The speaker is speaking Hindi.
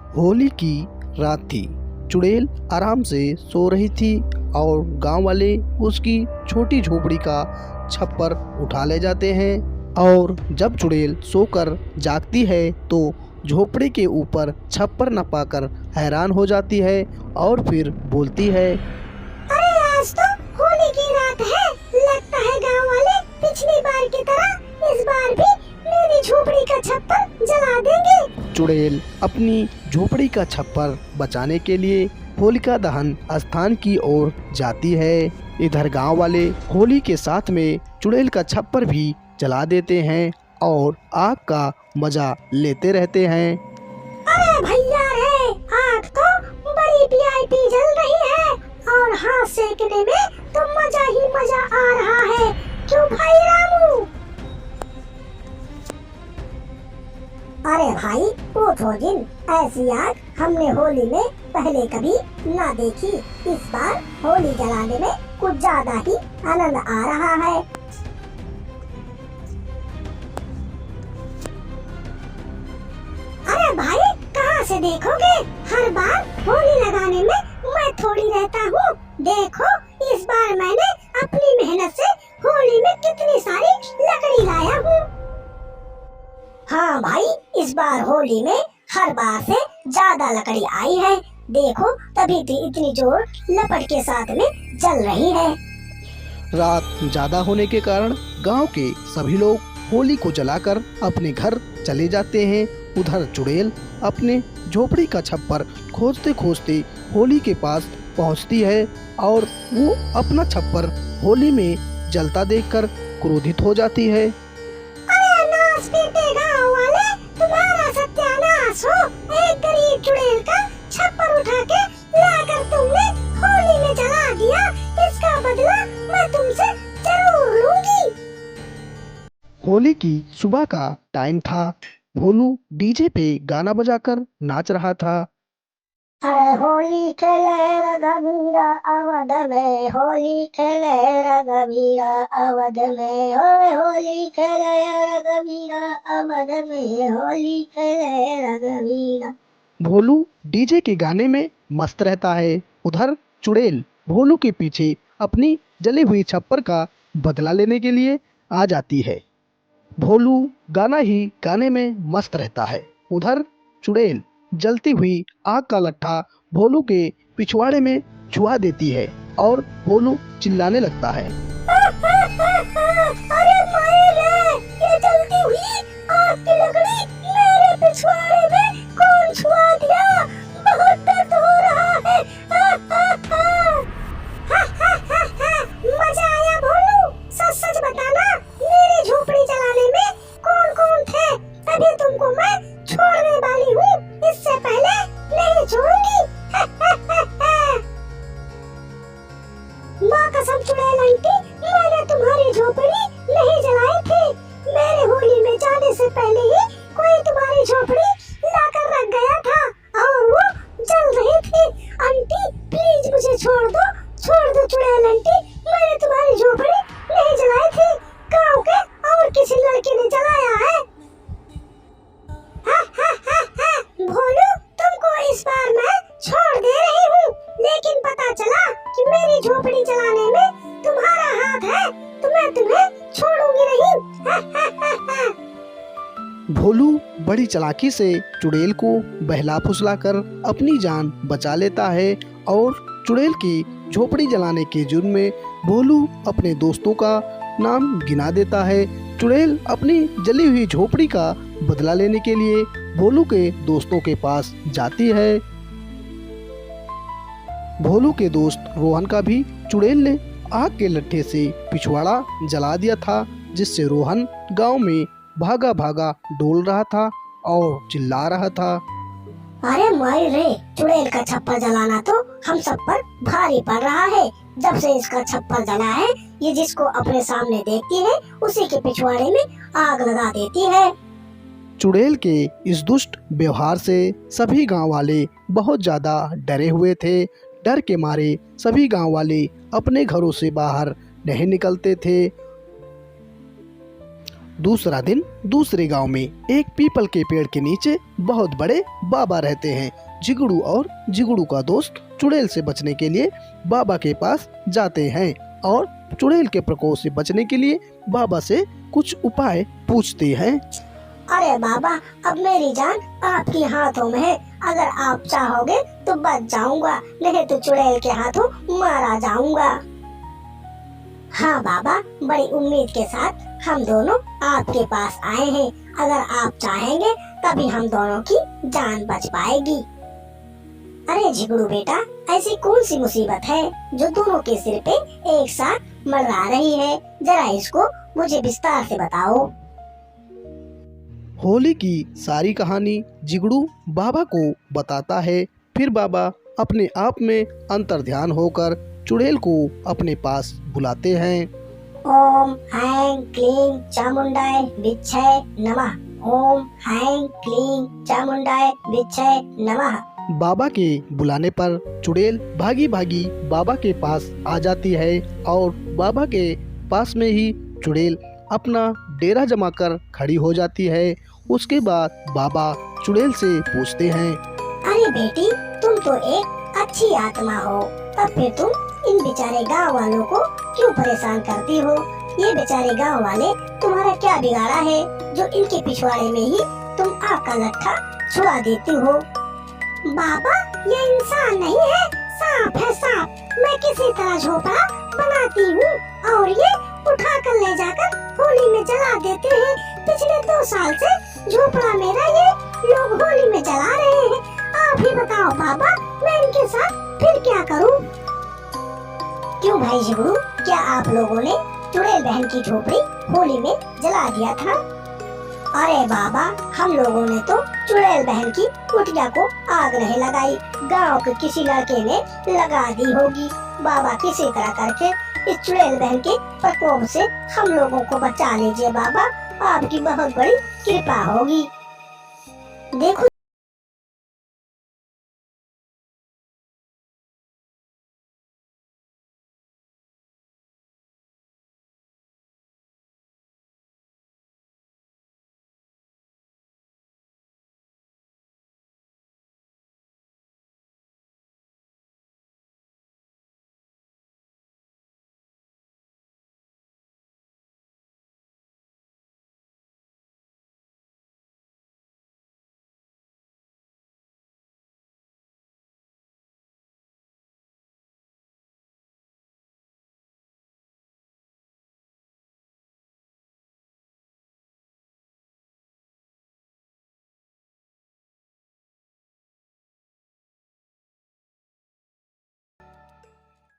होली की रात थी। चुड़ैल आराम से सो रही थी और गांव वाले उसकी छोटी झोपड़ी का छप्पर उठा ले जाते हैं। और जब चुड़ैल सोकर जागती है तो झोपड़ी के ऊपर छप्पर न पाकर हैरान हो जाती है और फिर बोलती है, अरे आज तो होली की रात है। लगता है गांव वाले पिछली बार की तरह इस बार भी मेरी झोपड़ी का छप्पर जला देंगे। चुड़ैल अपनी झोपड़ी का छप्पर बचाने के लिए होलिका दहन स्थान की ओर जाती है। इधर गांव वाले होली के साथ में चुड़ैल का छप्पर भी जला देते हैं और आग का मजा लेते रहते हैं। अरे भैया रे, आग तो बड़ी वीआईपी जल रही है और हाथ सेकने में तो मजा ही मजा आ रहा है। क्यों भाई रामू? अरे भाई उठो जिन, ऐसी आग हमने होली में पहले कभी ना देखी। इस बार होली जलाने में कुछ ज्यादा ही आनंद आ रहा है। अरे भाई कहाँ से देखोगे? हर बार होली लगाने में मैं थोड़ी रहता हूँ। देखो इस बार मैंने अपनी मेहनत से होली में कितनी सारी लकड़ी लाया हूँ। हाँ भाई, इस बार होली में हर बार से ज्यादा लकड़ी आई है। देखो तभी तो इतनी जोर लपट के साथ में जल रही है। रात ज्यादा होने के कारण गांव के सभी लोग होली को जलाकर अपने घर चले जाते हैं। उधर चुड़ैल अपने झोपड़ी का छप्पर खोजते खोजते होली के पास पहुंचती है और वो अपना छप्पर होली में जलता देखकर क्रोधित हो जाती है। अरे नाश पीटे गाँव वाले, तुम्हारा सत्यानाश हो। एक गरीब चुड़ैल का छप्पर उठा के लाकर तुमने होली में जला दिया। इसका बदला मैं तुमसे जरूर लूंगी। होली की सुबह का टाइम था। भोलू डीजे पे गाना बजाकर नाच रहा था। अरे होली खेले रघुवीरा अवध में, होली खेले रघुवीरा अवध में, ओए होली खेले रघुवीरा अवध में, होली खेले रघुवीरा। भोलू डीजे के गाने में मस्त रहता है। उधर चुड़ैल भोलू के पीछे अपनी जली हुई छप्पर का बदला लेने के लिए आ जाती है। भोलू गाना ही गाने में मस्त रहता है। उधर चुड़ैल जलती हुई आग का लट्ठा भोलू के पिछवाड़े में छुआ देती है और भोलू चिल्लाने लगता है। अरे मारे रे, ये जलती हुई आग की लकड़ी मेरे पिछवाड़े में कौन छुआ दिया? बहुत दर्द हो रहा है। मजा आया भोलू? सच सच बताना, मेरी झोपड़ी जलाने में कौन कौन थे? तभी तुमको मैं छोड़ने वाली हूँ, इससे पहले नहीं छोड़ूंगी। माँ कसम चुड़ैल आंटी, मैंने तुम्हारी झोपड़ी नहीं जलाई थी। मेरे होली में जाने से पहले ही कोई तुम्हारी झोपड़ी लाकर रख गया था और वो जल रही थी। आंटी प्लीज मुझे छोड़ दो चुड़ैल आंटी, मैंने तुम्हारी झोपड़ी नहीं जलाई थी। गाँव के और किसी लड़के ने जलाया है। भोलू तुमको इस बार मैं छोड़ दे रही हूँ, लेकिन पता चला कि मेरी झोपड़ी जलाने में तुम्हारा हाथ है तो मैं तुम्हें छोड़ूंगी नहीं। भोलू बड़ी चालाकी से चुड़ैल को बहला फुसलाकर अपनी जान बचा लेता है और चुड़ैल की झोपड़ी जलाने के जुर्म में भोलू अपने दोस्तों का नाम गिना देता है। चुड़ैल अपनी जली हुई झोपड़ी का बदला लेने के लिए भोलू के दोस्तों के पास जाती है। भोलू के दोस्त रोहन का भी चुड़ैल ने आग के लट्ठे से पिछवाड़ा जला दिया था, जिससे रोहन गांव में भागा भागा डोल रहा था और चिल्ला रहा था। अरे माई रे, चुड़ैल का छप्पर जलाना तो हम सब पर भारी पड़ रहा है। जब से इसका छप्पर जला है, ये जिसको अपने सामने देखती है उसी के पिछवाड़े में आग लगा देती है। चुड़ैल के इस दुष्ट व्यवहार से सभी गांव वाले बहुत ज्यादा डरे हुए थे। डर के मारे सभी गांव वाले अपने घरों से बाहर नहीं निकलते थे दूसरा दिन दूसरे गांव में एक पीपल के पेड़ के नीचे बहुत बड़े बाबा रहते हैं। जिगड़ू और जिगड़ू का दोस्त चुड़ैल से बचने के लिए बाबा के पास जाते हैं और चुड़ैल के प्रकोप से बचने के लिए बाबा से कुछ उपाय पूछते हैं। अरे बाबा, अब मेरी जान आपके हाथों में है। अगर आप चाहोगे तो बच जाऊंगा, नहीं तो चुड़ैल के हाथों मारा जाऊंगा। हाँ बाबा, बड़ी उम्मीद के साथ हम दोनों आपके पास आए हैं। अगर आप चाहेंगे तभी हम दोनों की जान बच पाएगी। अरे झिगड़ू बेटा, ऐसी कौन सी मुसीबत है जो दोनों के सिर पे एक साथ मंडरा रही है? जरा इसको मुझे विस्तार से बताओ। होली की सारी कहानी जिगड़ू बाबा को बताता है। फिर बाबा अपने आप में अंतर्ध्यान होकर चुड़ैल को अपने पास बुलाते हैं। ओम ऐं क्लीं चामुंडाय विच्छय नमः। ओम ऐं क्लीं चामुंडाय विच्छय नमः। बाबा के बुलाने पर चुड़ैल भागी भागी बाबा के पास आ जाती है और बाबा के पास में ही चुड़ैल अपना डेरा जमाकर खड़ी हो जाती है। उसके बाद बाबा चुड़ैल से पूछते हैं, अरे बेटी, तुम तो एक अच्छी आत्मा हो, तब फिर तुम इन बेचारे गांव वालों को क्यों परेशान करती हो? ये बेचारे गांव वाले तुम्हारा क्या बिगाड़ा है जो इनके पिछवाड़े में ही तुम आग का लट्ठा छुड़ा देती हो? बाबा, ये इंसान नहीं है, सांप है सांप। मैं किसी तरह झोपड़ा बनाती हूँ और ये उठा कर ले जाकर होली में जला देते हैं। पिछले 2 साल से झोपड़ा मेरा ये लोग होली में जला रहे हैं। आप ही बताओ बाबा, मैं इनके साथ फिर क्या करूँ? क्यों भाई झिगड़ू, क्या आप लोगों ने चुड़ैल बहन की झोपड़ी होली में जला दिया था? अरे बाबा, हम लोगों ने तो चुड़ैल बहन की कुटिया को आग नहीं लगाई, गांव के किसी लड़के ने लगा दी होगी। बाबा, किसी तरह करके इस चुड़ैल बहन के प्रकोप से हम लोगों को बचा लीजिए बाबा, आपकी बहुत बड़ी कृपा होगी। देखो